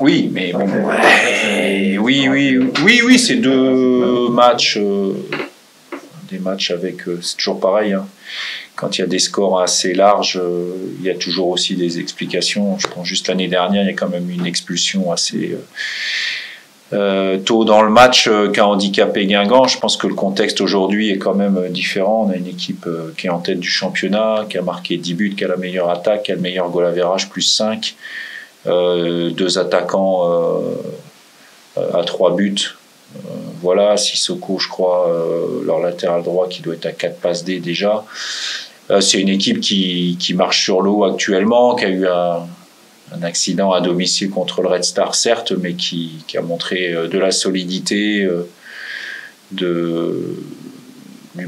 Oui, mais bon, oui, c'est deux matchs, des matchs avec, c'est toujours pareil, hein. Quand il y a des scores assez larges, il y a toujours aussi des explications. Je pense juste l'année dernière, il y a quand même une expulsion assez tôt dans le match qui a handicapé Guingamp. Je pense que le contexte aujourd'hui est quand même différent. On a une équipe qui est en tête du championnat, qui a marqué 10 buts, qui a la meilleure attaque, qui a le meilleur goal average, plus 5. Deux attaquants à 3 buts. Voilà, Sissoko, je crois, leur latéral droit qui doit être à 4 passes D déjà. C'est une équipe qui marche sur l'eau actuellement, qui a eu un accident à domicile contre le Red Star, certes, mais qui a montré de la solidité, du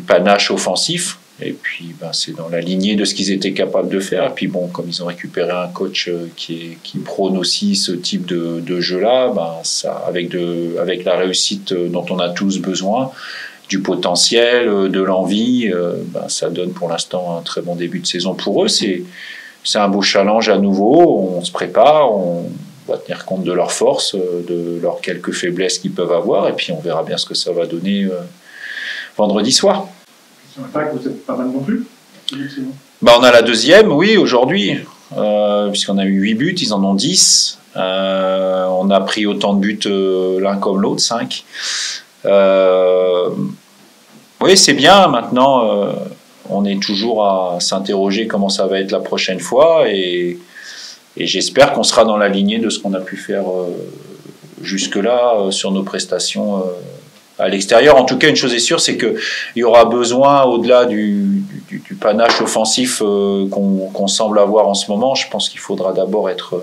panache offensif. Et puis, c'est dans la lignée de ce qu'ils étaient capables de faire. Et puis, bon, comme ils ont récupéré un coach qui prône aussi ce type de jeu-là, avec la réussite dont on a tous besoin, du potentiel, de l'envie, ça donne pour l'instant un très bon début de saison pour eux. C'est un beau challenge à nouveau. On se prépare, on va tenir compte de leurs forces, de leurs quelques faiblesses qu'ils peuvent avoir. Et puis, on verra bien ce que ça va donner vendredi soir. Sur l'attaque, vous êtes pas mal non plus. On a la deuxième, oui, aujourd'hui, puisqu'on a eu 8 buts, ils en ont 10. On a pris autant de buts l'un comme l'autre, 5. Oui, c'est bien. Maintenant, on est toujours à s'interroger comment ça va être la prochaine fois. Et j'espère qu'on sera dans la lignée de ce qu'on a pu faire jusque-là sur nos prestations à l'extérieur. En tout cas, une chose est sûre, c'est qu'il y aura besoin, au-delà du panache offensif qu'on semble avoir en ce moment, je pense qu'il faudra d'abord être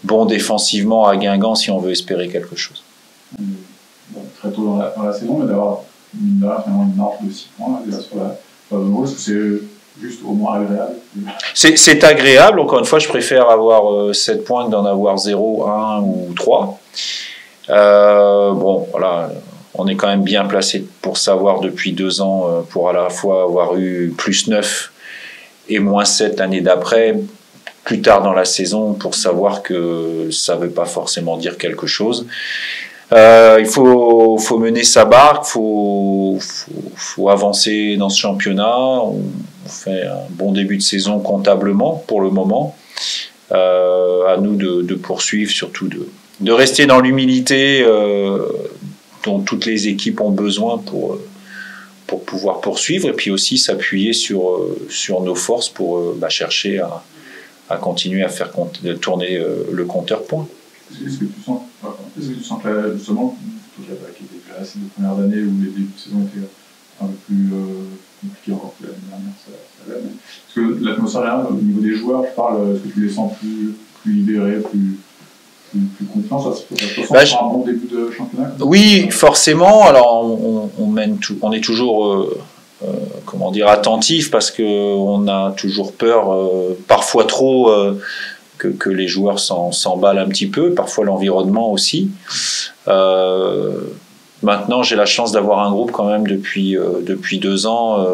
bon défensivement à Guingamp si on veut espérer quelque chose. Très tôt dans la saison, mais d'avoir une marge de 6 points déjà sur la zone, est-ce que c'est juste au moins agréable? C'est agréable. Encore une fois, je préfère avoir 7 points que d'en avoir 0, 1 ou 3. Voilà. On est quand même bien placé pour savoir depuis 2 ans, pour à la fois avoir eu plus 9 et moins 7 l'année d'après, plus tard dans la saison, pour savoir que ça ne veut pas forcément dire quelque chose. Il faut mener sa barque, faut avancer dans ce championnat. On fait un bon début de saison comptablement pour le moment. À nous de poursuivre, surtout de rester dans l'humilité dont toutes les équipes ont besoin pour pouvoir poursuivre, et puis aussi s'appuyer sur nos forces pour chercher à continuer à faire tourner le compteur point. Est-ce que tu sens que justement, toute l'attaque qui était assez de premières années où les débuts de saison étaient un peu plus compliqués encore que l'année dernière, ça va, mais est-ce que l'atmosphère au niveau des joueurs, je parle, est-ce que tu les sens plus libérés, plus confiants, ça se ressent pour un bon début de championnat? Oui, forcément. Alors on est toujours attentif, parce qu'on a toujours peur, parfois trop, que les joueurs s'emballent un petit peu, parfois l'environnement aussi. Maintenant, j'ai la chance d'avoir un groupe quand même depuis 2 ans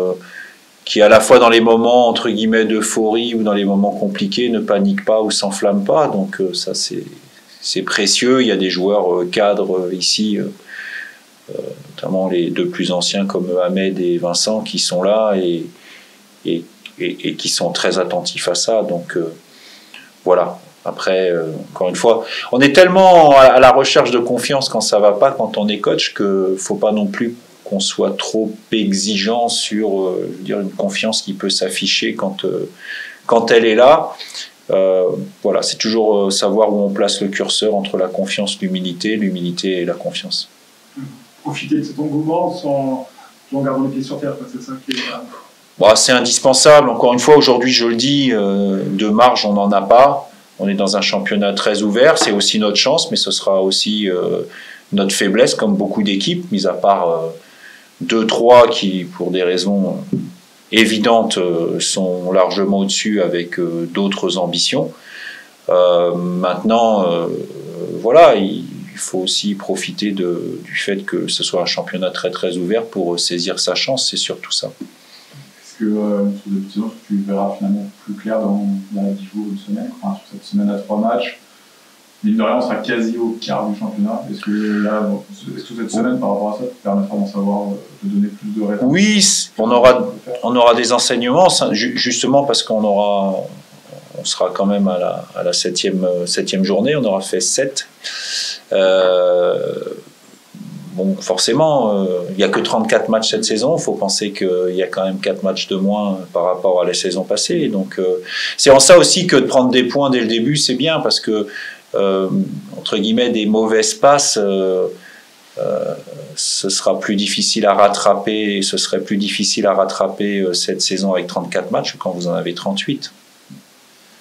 qui, à la fois dans les moments entre guillemets d'euphorie ou dans les moments compliqués, ne panique pas ou s'enflamme pas. Donc ça, c'est précieux. Il y a des joueurs cadres ici, notamment les 2 plus anciens comme Ahmed et Vincent, qui sont là et qui sont très attentifs à ça. Donc voilà. Après, encore une fois, on est tellement à la recherche de confiance quand ça va pas, quand on est coach, que faut pas non plus qu'on soit trop exigeant sur une confiance qui peut s'afficher quand elle est là. Voilà, c'est toujours savoir où on place le curseur entre la confiance, l'humilité et la confiance. Profiter de cet engouement en gardant les pieds sur terre, c'est ça qui est... C'est indispensable. Encore une fois, aujourd'hui, je le dis, de marge, on n'en a pas. On est dans un championnat très ouvert. C'est aussi notre chance, mais ce sera aussi notre faiblesse, comme beaucoup d'équipes, mis à part 2-3 qui, pour des raisons évidentes, sont largement au-dessus avec d'autres ambitions. Maintenant, voilà, il faut aussi profiter du fait que ce soit un championnat très très ouvert pour saisir sa chance. C'est surtout ça. Est-ce que sur début de saison, tu verras finalement plus clair dans la 10 jours, une semaine, sur cette semaine à 3 matchs, mine de rien, on sera quasi au quart du championnat. Est-ce que cette semaine, par rapport à ça, te permettra d'en savoir, de donner plus de réponses? Oui, on aura des enseignements, justement parce on sera quand même à la septième journée, on aura fait 7. Bon, forcément, il n'y a que 34 matchs cette saison. Il faut penser qu'il y a quand même 4 matchs de moins par rapport à la saison passée. Donc, c'est en ça aussi que de prendre des points dès le début, c'est bien parce que, entre guillemets, des mauvaises passes, ce sera plus difficile à rattraper. Ce serait plus difficile à rattraper cette saison avec 34 matchs quand vous en avez 38.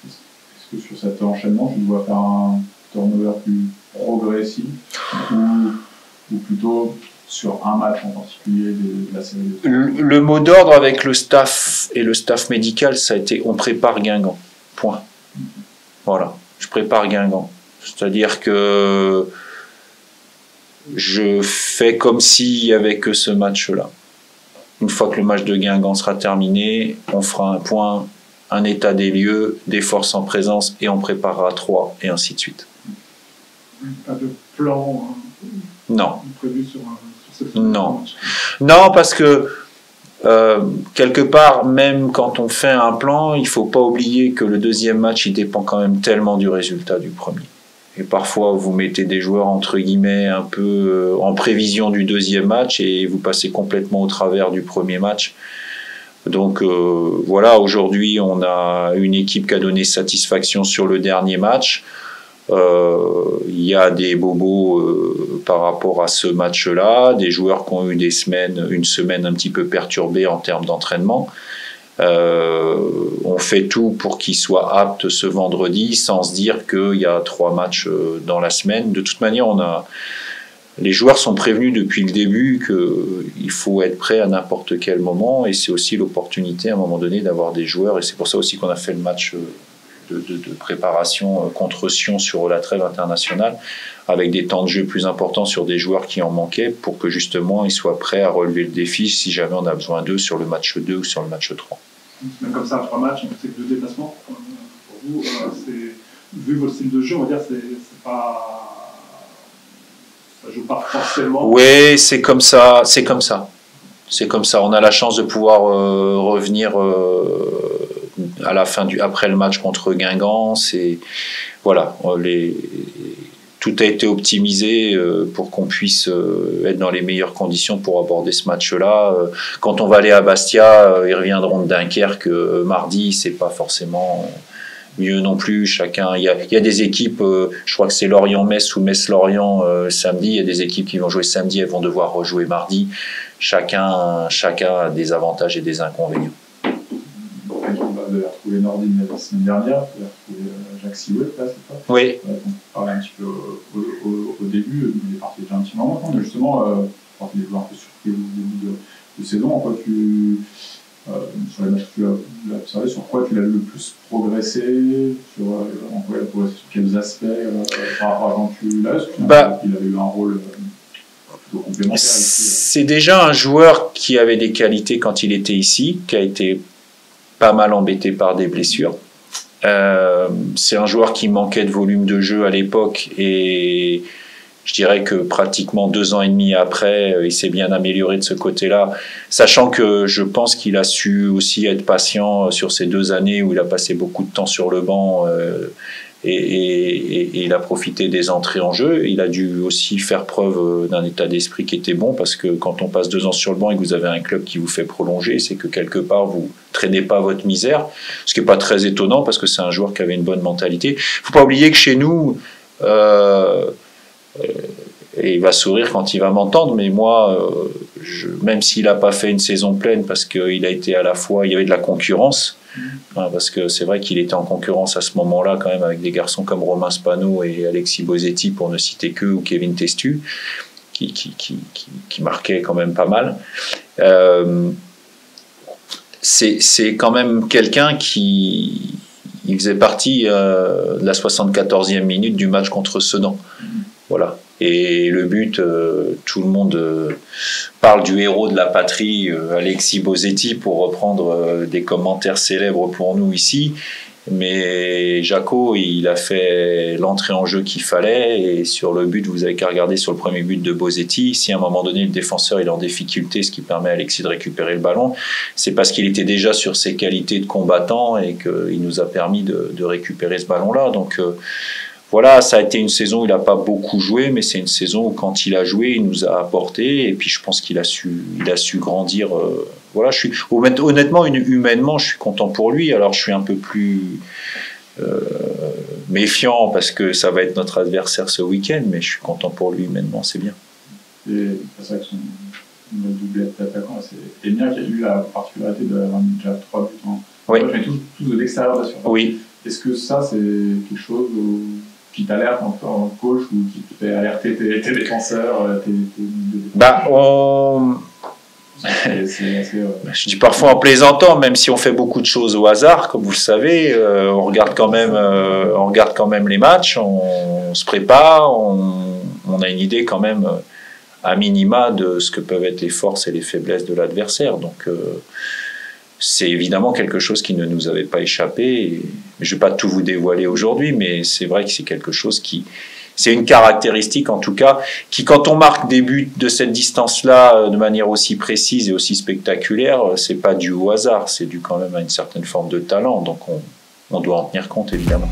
Est-ce que sur cet enchaînement, tu dois faire un turnover plus progressif ou plutôt sur un match en particulier de la série? Le mot d'ordre avec le staff et le staff médical, ça a été on prépare Guingamp. Point. Voilà, je prépare Guingamp. C'est-à-dire que je fais comme s'il n'y avait que ce match-là. Une fois que le match de Guingamp sera terminé, on fera un point, un état des lieux, des forces en présence et on préparera 3 et ainsi de suite. Pas de plan non. Prévu sur cette non. Non, parce que quelque part, même quand on fait un plan, il ne faut pas oublier que le deuxième match, il dépend quand même tellement du résultat du premier. Et parfois, vous mettez des joueurs, entre guillemets, un peu en prévision du deuxième match et vous passez complètement au travers du premier match. Donc voilà, aujourd'hui, on a une équipe qui a donné satisfaction sur le dernier match. Il y a des bobos par rapport à ce match-là, des joueurs qui ont eu une semaine un petit peu perturbée en termes d'entraînement. On fait tout pour qu'ils soient aptes ce vendredi sans se dire qu'il y a 3 matchs dans la semaine. De toute manière, les joueurs sont prévenus depuis le début qu'il faut être prêt à n'importe quel moment et c'est aussi l'opportunité à un moment donné d'avoir des joueurs et c'est pour ça aussi qu'on a fait le match de préparation contre Sion sur la trêve internationale avec des temps de jeu plus importants sur des joueurs qui en manquaient pour que justement ils soient prêts à relever le défi si jamais on a besoin d'eux sur le match 2 ou sur le match 3. Même comme ça, 3 matchs, c'est que 2 déplacements. Pour vous, vu votre style de jeu, on va dire c'est pas... ça joue pas forcément. Oui, c'est comme ça. On a la chance de pouvoir revenir à la fin après le match contre Guingamp. Voilà, tout a été optimisé pour qu'on puisse être dans les meilleures conditions pour aborder ce match-là. Quand on va aller à Bastia, ils reviendront de Dunkerque mardi, c'est pas forcément mieux non plus. Il y a des équipes, je crois que c'est Lorient-Metz ou Metz-Lorient samedi, il y a des équipes qui vont jouer samedi, elles vont devoir rejouer mardi. Chacun a des avantages et des inconvénients. Vous avez retrouvé Nordine la semaine dernière, vous avez retrouvé Jacques Siouet, là, c'est ça? Oui. On parlait un petit peu au début, il est parti déjà un petit moment maintenant, mais justement, je crois qu'il est un peu surpris au début de saison. En quoi sur les matchs que tu as observé, sur quoi tu l'as le plus progressé, en quoi il a progressé sur quels aspects par rapport à quand tu l'as, parce qu'il avait eu un rôle plutôt complémentaire ici. C'est déjà un joueur qui avait des qualités quand il était ici, qui a été pas mal embêté par des blessures. C'est un joueur qui manquait de volume de jeu à l'époque et je dirais que pratiquement 2 ans et demi après, il s'est bien amélioré de ce côté-là, sachant que je pense qu'il a su aussi être patient sur ces 2 années où il a passé beaucoup de temps sur le banc et il a profité des entrées en jeu. Il a dû aussi faire preuve d'un état d'esprit qui était bon parce que quand on passe 2 ans sur le banc et que vous avez un club qui vous fait prolonger, c'est que quelque part vous traînez pas votre misère, ce qui n'est pas très étonnant parce que c'est un joueur qui avait une bonne mentalité. Il ne faut pas oublier que chez nous, et il va sourire quand il va m'entendre, mais moi, même s'il n'a pas fait une saison pleine parce qu'il a été à la fois, il y avait de la concurrence, parce que c'est vrai qu'il était en concurrence à ce moment-là quand même avec des garçons comme Romain Spano et Alexis Bosetti pour ne citer qu'eux, ou Kevin Testu qui marquaient quand même pas mal. C'est quand même quelqu'un qui faisait partie de la 74e minute du match contre Sedan. Voilà. Et le but, tout le monde parle du héros de la patrie, Alexis Bosetti, pour reprendre des commentaires célèbres pour nous ici. Mais Jaco, il a fait l'entrée en jeu qu'il fallait, et sur le but, vous avez qu'à regarder sur le premier but de Bosetti, si à un moment donné le défenseur il est en difficulté, ce qui permet à Alexis de récupérer le ballon, c'est parce qu'il était déjà sur ses qualités de combattant et qu'il nous a permis de récupérer ce ballon-là. Donc voilà, ça a été une saison où il n'a pas beaucoup joué, mais c'est une saison où quand il a joué, il nous a apporté, et puis je pense qu'il a su grandir. Voilà, honnêtement, humainement, je suis content pour lui. Alors je suis un peu plus méfiant parce que ça va être notre adversaire ce week-end, mais je suis content pour lui humainement, c'est bien. Et c'est vrai que son doublé d'attaquant, c'est Enya qui a eu la particularité d'avoir mis déjà 3 buts oui. Mais tous de l'extérieur de la surface. Oui. Est-ce que ça, c'est quelque chose qui t'alerte en tant que coach ou qui te fait alerter tes défenseurs Je dis parfois en plaisantant, même si on fait beaucoup de choses au hasard, comme vous le savez, on regarde quand même les matchs, on se prépare, on a une idée quand même à minima de ce que peuvent être les forces et les faiblesses de l'adversaire. Donc c'est évidemment quelque chose qui ne nous avait pas échappé. Je ne vais pas tout vous dévoiler aujourd'hui, mais c'est vrai que c'est quelque chose c'est une caractéristique en tout cas, qui quand on marque des buts de cette distance-là de manière aussi précise et aussi spectaculaire, c'est pas dû au hasard, c'est dû quand même à une certaine forme de talent. Donc on doit en tenir compte évidemment.